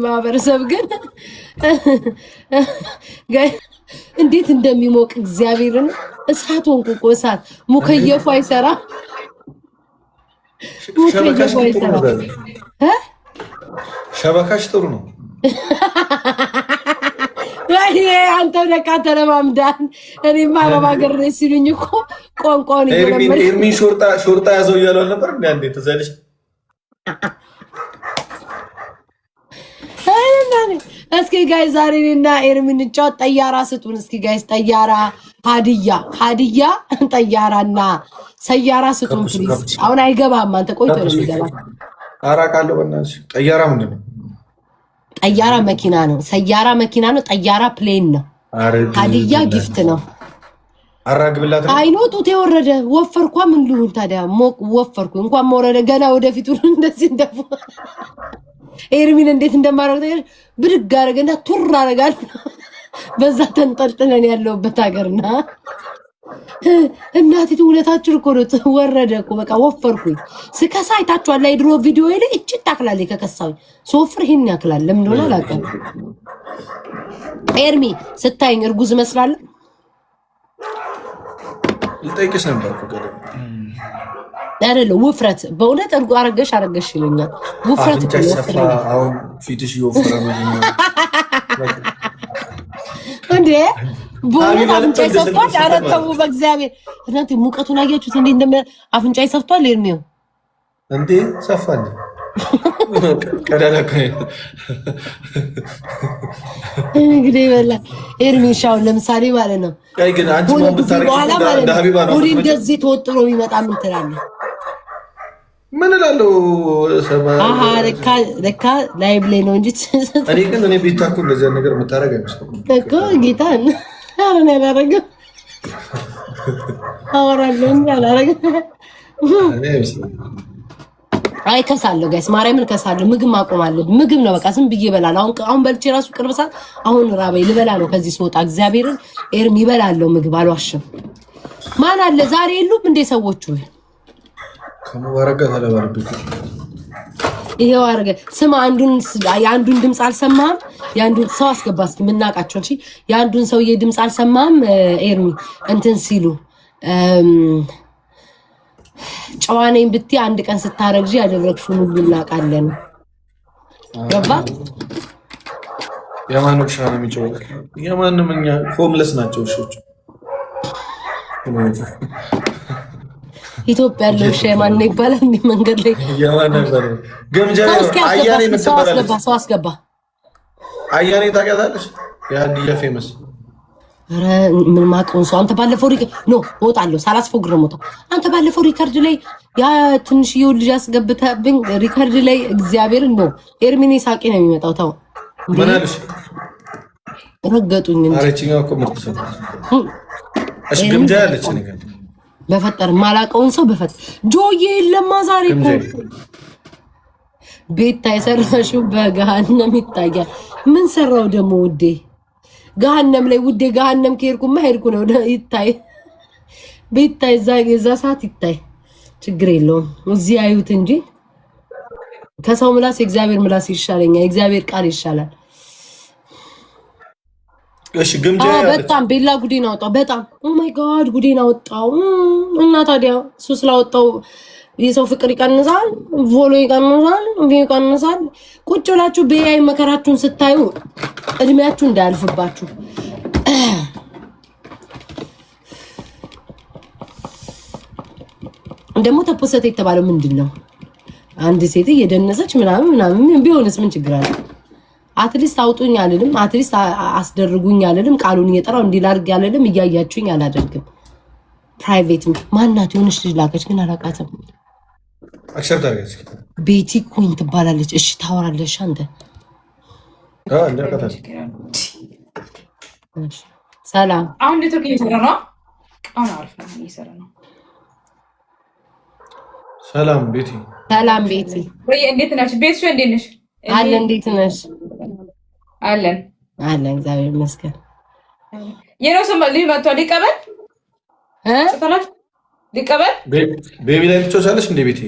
ማህበረሰብ ግን እንዴት እንደሚሞቅ እግዚአብሔርን እሳት ሆንኩ እኮ እሳት ሙከየፉ አይሰራ ሸበካሽ ጥሩ ነው። አንተው ደቃ ተለማምዳን እኔማ አረብ ሀገር ነኝ ሲሉኝ እኮ ቋንቋውን ኤርሚን ሾርጣ ያዘው እያሉ አልነበር እንዴ? አንዴ ትዘልሽ እስኪ ጋይስ ዛሬ እኔና ኤርሚን እንጫወት። ጠያራ ስጡን እስኪ ጋይስ። ጠያራ ሀዲያ ጠያራና ሰያራ ስጡን ፕሊዝ። አሁን አይገባም። አንተ ቆይቶ ነው የሚገባ። አራቃለሁ በእናትሽ። ጠያራ ምንድን ነው? ጠያራ መኪና ነው። ሰያራ መኪና ነው። ጠያራ ፕሌን ነው። ሀዲያ ጊፍት ነው። አራግብላት ነው። አይኖ ጡት የወረደ ወፈርኳ። ምን ልሁን ታዲያ? ወፈርኩ እንኳን መውረደ ገና ወደፊቱ እንደዚህ እንደፉ ኤርሚን እንዴት እንደማረግ ብድግ አረገና ቱር አረጋል። በዛ ተንጠልጥለን ያለውበት ሀገርና እናቲቱ ሁለታችን እኮ ነው። ወረደ እኮ በቃ ወፈርኩኝ። ስከሳ አይታችኋል ላይ ድሮ ቪዲዮ ላይ እቺ ታክላለች። ከከሳኝ ሶፍር ይሄን ያክላል። ለምን እንደሆነ አላውቅም። ኤርሚ ስታይኝ እርጉዝ መስላለሁ። ልጠይቅሽ ነበር እኮ ገደ አይደለም ውፍረት በእውነት እርጉ አረገሽ ይለኛል። ውፍረት አሁን ፊትሽ ይወፍራ ነው እንዴ? በእውነት አፍንጫ ይሰፍቷል። ኧረ ተው በእግዚአብሔር እናንተ ሙቀቱን አያችሁት እንዴ? አፍንጫ ይሰፍቷል። ኤርሚው እንዴ ሰፋል ቀዳዳከ እንግዲህ በላ ኤርሚው ሻውን ለምሳሌ ማለት ነው። አይ ግን አንቺ ምን ብታረጊ እንደ ሀቢባ ነው ወዲ እንደዚህ ተወጥሮ የሚመጣ ምን ትላለህ? ምን እላለሁ? አሃ ለካ ላይቭ ላይ ነው እንጂ እኔ ግን ቤታ እኮ እንደዚህ ነገር የምታረግ አይመስልም እኮ ጌታን አረን ያላረገ አወራለሁ እንዴ አላረገ አይ ከሳለሁ ጋይስ ማርያምን ከሳለሁ። ምግብ ማቆም አለብኝ። ምግብ ነው በቃ ዝም ብዬ እበላለሁ። አሁን በልቼ ራሱ ቅርብ ሰዓት አሁን ራበኝ ልበላ ነው ከዚህ ስወጣ። እግዚአብሔርን ኤርሚ ይበላለሁ ምግብ አልዋሽም። ማን አለ ዛሬ የሉም እንዴ ሰዎቹ? ከመባረጋ ተለባለበት ይሄው አረገ። ስማ የአንዱን ድምፅ አልሰማህም? የአንዱን ሰው አስገባ እስኪ የምናውቃቸው እንጂ የአንዱን ሰውዬ ድምፅ አልሰማህም? ኤርሚ እንትን ሲሉ ጨዋኔን ብትይ አንድ ቀን ስታረግጂ ያደረግሽውን ሁሉ እናውቃለን። ገባ? የማን ውሻ ነው የሚጮህ? የማንም እኛ ሆምለስ ናቸው ውሾች። ኢትዮጵያ ያለው ውሻ የማን ነው ይባላል? እንደ መንገድ ላይ የማን ነበር? ገምጃ አያኔ የምትባላለች ሰው አስገባ። አያኔ ታውቂያታለሽ? የሀዲያ ፌመስ ኧረ ምን ማቀውን ሰው አንተ ባለፈው እወጣለሁ ሳላስፎግር ነው። አንተ ባለፈው ሪከርድ ላይ ያ ትንሽዬው ልጅ አስገብተብኝ ሪከርድ ላይ እግዚአብሔር ነው ኤርሚኔ ሳቂ ነው የሚመጣው። ተው ምን አለሽ? ረገጡኝ እንጂ አረችኛ እኮ ምርጥ ሰው እሺ። ግምጃ ያለች ነገር በፈጠር ማላቀውን ሰው ጆዬ የለማ ዛሬ እኮ ቤታ የሰራሽው በገሃነም ይታያል። ምን ሰራው ደግሞ ውዴ? ገሃነም ላይ ውዴ ገሃነም ከሄድኩማ ሄድኩ ነው ይታይ። ቤታ የዛ ሰዓት ይታይ ችግር የለውም። እዚህ ያዩት እንጂ ከሰው ምላስ የእግዚአብሔር ምላስ ይሻለኛል። የእግዚአብሔር ቃል ይሻላል። እሺ ግምጃ በጣም ቤላ ጉዴን አወጣው። በጣም ኦ ማይ ጋድ ጉዴን አወጣው። እና ታዲያ እሱ ስላወጣው የሰው ፍቅር ይቀንሳል፣ ቮሎ ይቀንሳል፣ ቪው ይቀንሳል። ቁጭ ብላችሁ በያይ መከራችሁን ስታዩ እድሜያችሁ እንዳያልፍባችሁ። ደግሞ ተፖሰተ የተባለው ምንድን ነው? አንድ ሴት እየደነሰች ምናምን ቢሆንስ ምን ችግር አለ? አትሊስት አውጡኝ አልልም፣ አትሊስት አስደርጉኝ አልልም። ቃሉን እየጠራው እንዲላርግ ያለልም እያያችሁኝ አላደርግም። ፕራይቬት ማናት የሆነች ልጅ ላከች ግን አላውቃትም። አክሰፕት አድርገሽ ቤቲ ኩኝ ትባላለች። እሺ ታወራለሽ አንተ? ሰላም። አሁን ኔትወርክ እየሰራ ነው። አሁን አሪፍ ነው እየሰራ ነው። ሰላም ቤቲ። ሰላም ቤቲ። ወይ እንዴት ነሽ? ቤትሽ እንዴት ነሽ? አለ እንዴት ነሽ? አለን እግዚአብሔር ይመስገን። የነው ሰው ልጅ መጥቷል። ሊቀበል ሊቀበል ቤቢ ላይ ትጮቻለሽ እንደ ቤቲ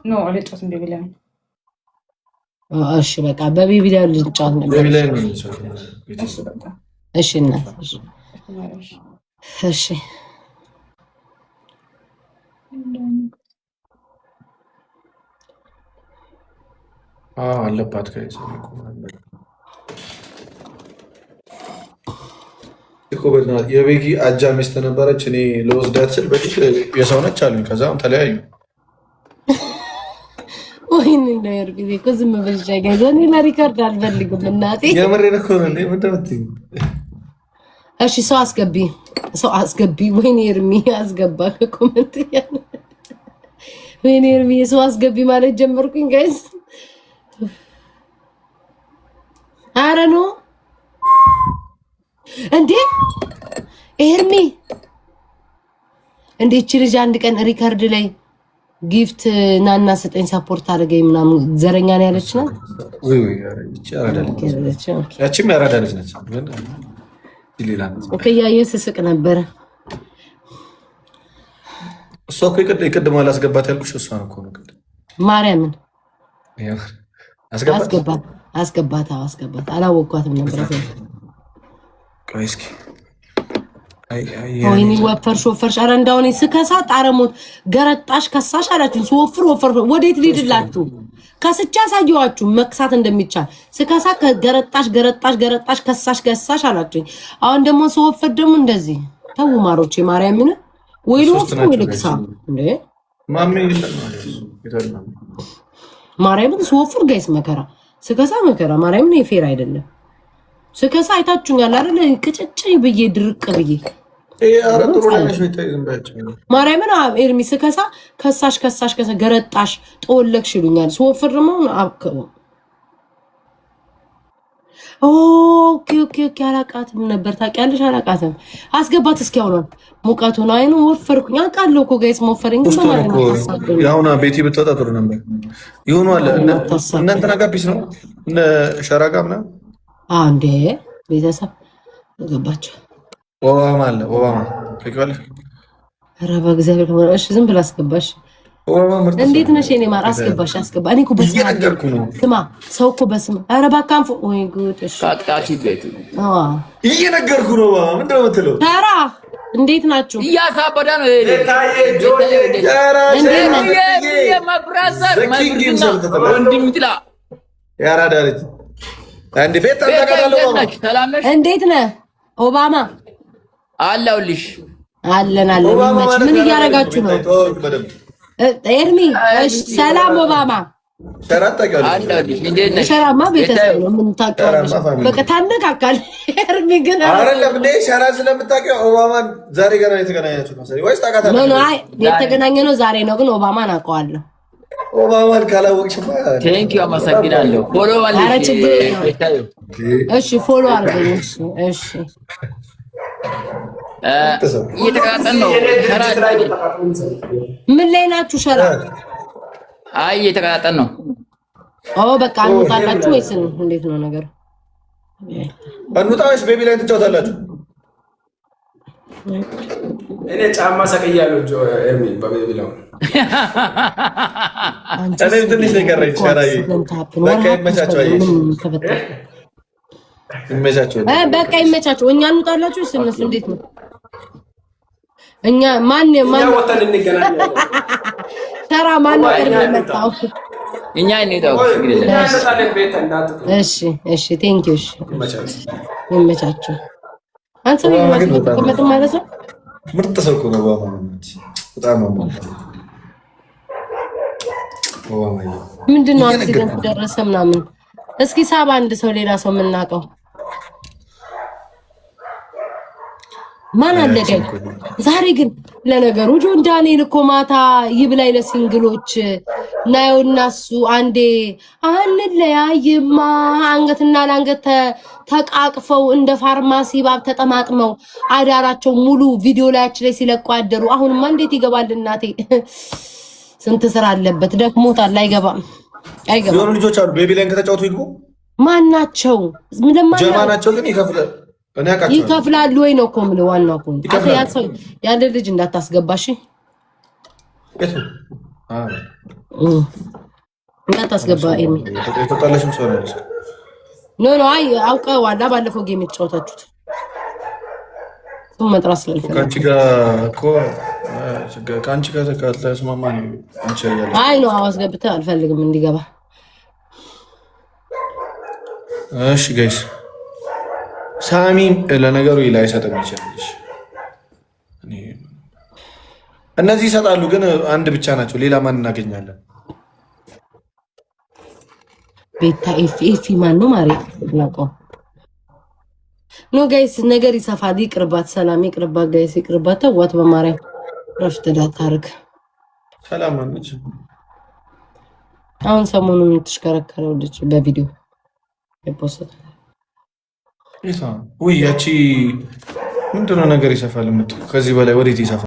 ኖ አለጫት እንደ ቤቢ ላይ እሺ በቃ በቤቢ ላይ ልጫወት ነበር። ቤቢ ላይ ነው። እሺ እናት እሺ አለባት የቤጊ አጃ ሚስት ነበረች። እኔ ለወስዳት ስል በፊት የሰው ነች አሉኝ። ከዛም ተለያዩ። ወይኔ ነው ጊዜ እኮ ዝም ብለሽ አይገዛኝ። ሪከርድ አልፈልግም እናቴ የምሬን እኮ ነው። ምንድን እሺ ሰው አስገቢ። ወይኔ ኤርሚ አስገባ ከኮመንት ያለ ወይኔ ኤርሚ ሰው አስገቢ ማለት ጀመርኩኝ ጋይስ። አረ ነው እንዴ ኤርሚ እንዴ እቺ ልጅ አንድ ቀን ሪከርድ ላይ ጊፍት ናና ሰጠኝ ሰፖርት አድርገኝ ምናምን ዘረኛ ነው ያለች ነው ወይ ያቺም ያራዳለች ነች። ግን ሌላ ነው ከያየ ስስቅ ነበር። እሷ እኮ ይቀድም አላስገባት ያልኩሽ እሷን እኮ ነው። ማርያምን አስገባት አላወኳትም ነበር። ቆይ እስኪ ወይኔ ወፈርሽ። ኧረ እንዳሁን ስከሳ ጣረሞት ገረጣሽ ከሳሽ አላችሁ። ስወፍር ወዴት ልሂድላችሁ? ከስቻ ሳየዋችሁ መክሳት እንደሚቻል ስከሳ ገረጣሽ ከሳሽ አላችሁ። አሁን ደግሞ ስወፍር ደግሞ እንደዚህ ተው ማሮቼ ማርያምን ወይ ልወፍር ወይ ልክሳ እንዴ ማርያምን ስወፍር ጋይስ መከራ ስከሳ መከራ ማርያምን የፌር አይደለም። ስከሳ አይታችሁኛል አይደል? ቅጭጭ ብዬ ድርቅ ብዬ ማርያምን ኤርሚ ስከሳ ከሳሽ ገረጣሽ ጦለክሽ ይሉኛል። ስወፍር ደግሞ አብከው ኦኬ አላቃትም ነበር ታውቂያለሽ። አላቃትም አስገባት እስኪ አሁን ሙቀቱ ነው። አይኑ ወፈርኩኝ አውቃለሁ እኮ ጋይስ መወፈረኝ ግን ማለት ነው። ያውና ቤቲ ብትወጣ ጥሩ ነበር። ይሁን አለ እናንተ ናጋቢስ ነው እነ ሸራጋ ምናምን አንዴ ቤተሰብ ገባቸው። ኦባማ አለ ኦባማ ከቀለ ኧረ በእግዚአብሔር እሺ ዝም ብላ አስገባሽ። እንዴት ነሽ የኔ ማር? አስገባሽ አስገባ። እኔ እኮ በስመ አብ ስማ ሰው እኮ በስመ ኧረ ባካንፎ ወይ ጉድ። እሺ ካጣቲ ቤት እየነገርኩ ነው። ምንድን ነው የምትለው? ኧረ እንዴት ናችሁ? እያሳበደ ነው ይሄ የማብራዘር ወንድም ይጥላ ያራዳለች አንዴ ቤት ተቀዳለው። እንዴት ነህ ኦባማ? አለሁልሽ። አለን ምን እያደረጋችሁ ነው? ኤርሚ እሺ ሰላም ኦባማ ሸራማ ቤተሰብ ነው። ምን ታውቂዋለሽ? በቃ ታነቃቃል። ኤርሚ ግን አይደለም እንዴ ሸራ ስለምታውቂው ኦባማን ዛሬ ገና የተገናኛችሁ ነው ወይስ ታውቃታለሽ? ኖ አይ የተገናኘነው ዛሬ ነው፣ ግን ኦባማን አውቀዋለሁ። ኦባማን ካላወቅሽማ ቴንኪው አመሰግናለሁ። ፎሎ ማለት እሺ ፎሎ አድርገኝ። እሺ እየተቀጣጠን ነው። ምን ላይ ናችሁ? ሸራ አይ እየተቀጣጠን ነው። በቃ እንውጣላችሁ ወይስ እንዴት ነው ነገሩ? እንውጣ ወይስ ቤቢ ላይ ትጫወታላችሁ? እኔ ጫማ ሰቅያለሁ ኤርሚ በቤቢ ላይ እኔ ትንሽ ነው የቀረኝ። ሸራዬ በቃ ይመቻቸው። በቃ ይመቻቸው። እኛ እንውጣላችሁ ወይስ እነሱ እንዴት ነው? እኛ ማን ወጣን እንገናኛለን። ሸራ ማን ቀርብ መጣው? እኛ እንሄዳው እሺ ቴንክ ዩ። እሺ ይመቻቸው። አንተ ነው ማለት ነው። ምርጥ ሰው እኮ ነው በጣም ምንድን ነው አክሲደንት ደረሰ ምናምን። እስኪ ሳባ አንድ ሰው ሌላ ሰው የምናውቀው ማን አለገኝ ዛሬ ግን ለነገሩ ጆን ዳንኤል እኮ ማታ ይብላይ ለሲንግሎች ናየው እናሱ አንዴ አንለያይማ አንገትና ለአንገት ተቃቅፈው እንደ ፋርማሲ ባብ ተጠማጥመው አዳራቸው ሙሉ ቪዲዮ ላያችን ላይ ሲለቁ አደሩ። አሁንማ እንዴት ይገባል እናቴ? ስንት ስራ አለበት፣ ደክሞታል። አይገባም። የሆኑ ልጆች አሉ ቤቢ ላይ ከተጫወቱ ይግቡ። ማን ናቸው? ጀማ ናቸው ግን ይከፍላሉ ወይ ነው እኮ የምልህ። ዋናው እኮ ያለ ልጅ እንዳታስገባሽ። እንዳታስገባ ኤሚ። የተጣላሽም ሰው ነች። ኖ አይ አውቀዋላ ባለፈው ጌም የተጫወታችሁት መጥራት ስለልፈልግ ከአንቺ ጋር እኮ ከአንቺ ጋር ካልተስማማ ነው አንቺ ያያለ። አይ ነው አስገብተህ አልፈልግም እንዲገባ። እሺ ጋይስ ሳሚም ለነገሩ ላይሰጥም ይችላል። እነዚህ ይሰጣሉ ግን አንድ ብቻ ናቸው። ሌላ ማን እናገኛለን? ቤታ ኤፍ ማን ነው ማሪ ላቀው ኖ ጋይስ ነገር ይሰፋል። ይቅርባት ሰላም ይቅርባት ጋይስ ይቅርባት። ተዋት በማርያም ረፍት ዳታርክ ሰላም አንቺ አሁን ሰሞኑን የምትሽከረከረው ልጅ በቪዲዮ የፖስት ይታ ወይ ያቺ ምንድነው ነገር ይሰፋል የምትለው ከዚህ በላይ ወዴት ይሰፋል?